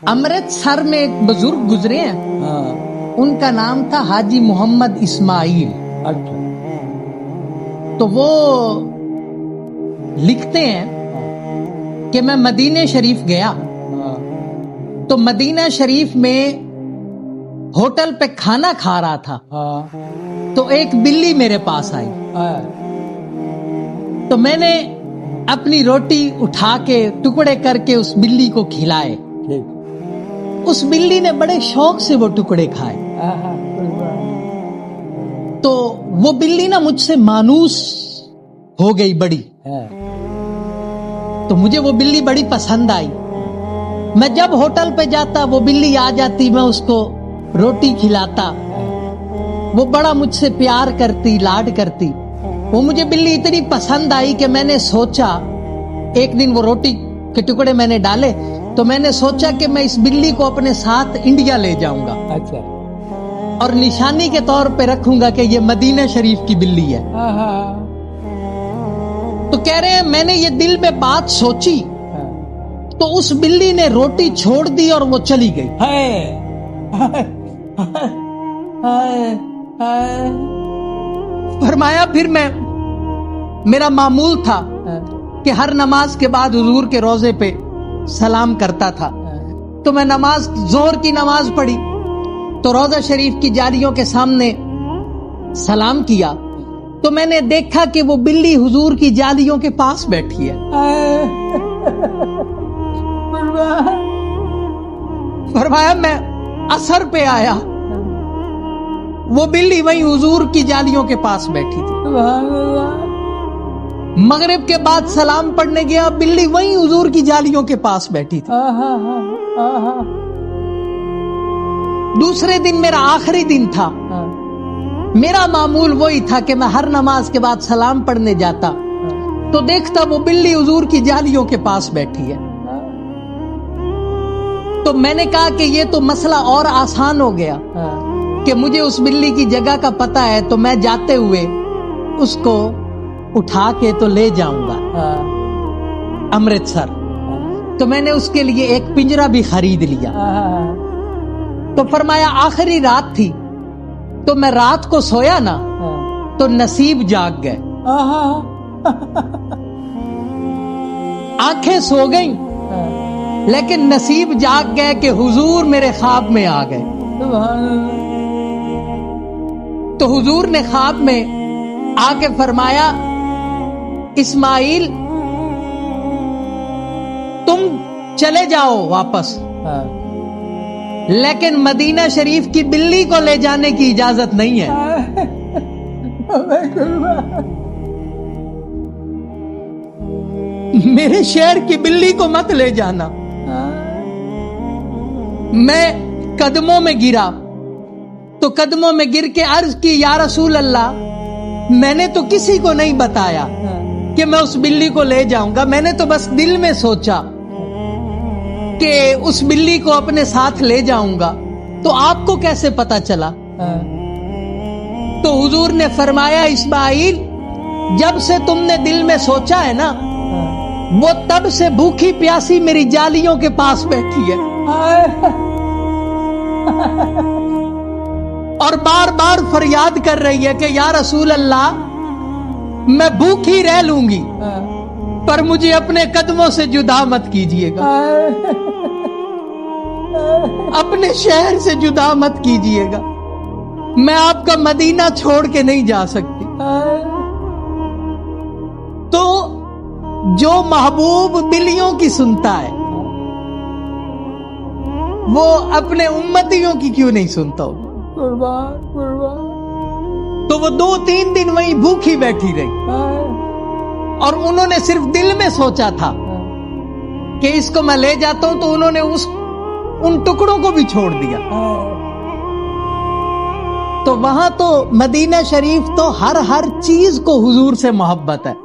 अमृतसर में एक बुजुर्ग गुजरे हैं, उनका नाम था हाजी मोहम्मद इस्माइल। अच्छा। तो वो लिखते हैं कि मैं मदीने शरीफ गया, तो मदीना शरीफ में होटल पे खाना खा रहा था, तो एक बिल्ली मेरे पास आई। तो मैंने अपनी रोटी उठा के टुकड़े करके उस बिल्ली को खिलाए। उस बिल्ली ने बड़े शौक से वो टुकड़े खाए। तो वो बिल्ली ना मुझसे मानूस हो गई बड़ी, तो मुझे वो बिल्ली बड़ी पसंद आई। मैं जब होटल पे जाता वो बिल्ली आ जाती, मैं उसको रोटी खिलाता, वो बड़ा मुझसे प्यार करती, लाड करती। वो मुझे बिल्ली इतनी पसंद आई कि मैंने सोचा, एक दिन वो रोटी के टुकड़े मैंने डाले तो मैंने सोचा कि मैं इस बिल्ली को अपने साथ इंडिया ले जाऊंगा। अच्छा। और निशानी के तौर पे रखूंगा कि ये मदीना शरीफ की बिल्ली है। तो कह रहे हैं मैंने ये दिल में बात सोची, तो उस बिल्ली ने रोटी छोड़ दी और वो चली गई। फरमाया फिर मेरा मामूल था कि हर नमाज के बाद हुजूर के रोजे पे सलाम करता था। तो मैं नमाज जोहर की नमाज पढ़ी तो रोजा शरीफ की जालियों के सामने सलाम किया, तो मैंने देखा कि वो बिल्ली हुजूर की जालियों के पास बैठी है। फरमाया मैं असर पे आया, वो बिल्ली वहीं हुजूर की जालियों के पास बैठी थी। मगरिब के बाद सलाम पढ़ने गया, बिल्ली वहीं हुजूर की जालियों के पास बैठी थी। दूसरे दिन मेरा आखिरी दिन था। मेरा मामूल वही था कि मैं हर नमाज के बाद सलाम पढ़ने जाता तो देखता वो बिल्ली हुजूर की जालियों के पास बैठी है। तो मैंने कहा कि ये तो मसला और आसान हो गया कि मुझे उस बिल्ली की जगह का पता है, तो मैं जाते हुए उसको उठा के तो ले जाऊंगा अमृतसर। तो मैंने उसके लिए एक पिंजरा भी खरीद लिया। तो फरमाया आखिरी रात थी, तो मैं रात को सोया ना तो नसीब जाग गए। आंखें सो गईं, लेकिन नसीब जाग गए कि हुजूर मेरे ख्वाब में आ गए। तो हुजूर ने ख्वाब में आके फरमाया इस्माइल तुम चले जाओ वापस, लेकिन मदीना शरीफ की बिल्ली को ले जाने की इजाजत नहीं है। मेरे शहर की बिल्ली को मत ले जाना। मैं कदमों में गिरा, तो कदमों में गिर के अर्ज की या रसूल अल्लाह, मैंने तो किसी को नहीं बताया कि मैं उस बिल्ली को ले जाऊंगा। मैंने तो बस दिल में सोचा कि उस बिल्ली को अपने साथ ले जाऊंगा, तो आपको कैसे पता चला? तो हुजूर ने फरमाया इस्माइल जब से तुमने दिल में सोचा है ना, वो तब से भूखी प्यासी मेरी जालियों के पास बैठी है और बार बार फरियाद कर रही है कि या रसूल अल्लाह मैं भूखी रह लूंगी, पर मुझे अपने कदमों से जुदा मत कीजिएगा, अपने शहर से जुदा मत कीजिएगा, मैं आपका मदीना छोड़ के नहीं जा सकती। तो जो महबूब बिल्लियों की सुनता है वो अपने उम्मतियों की क्यों नहीं सुनता होगा? तो वो 2-3 दिन वहीं भूखी बैठी रही और उन्होंने सिर्फ दिल में सोचा था कि इसको मैं ले जाता हूं, तो उन्होंने उन टुकड़ों को भी छोड़ दिया। तो वहां तो मदीना शरीफ तो हर चीज को हुजूर से मोहब्बत है।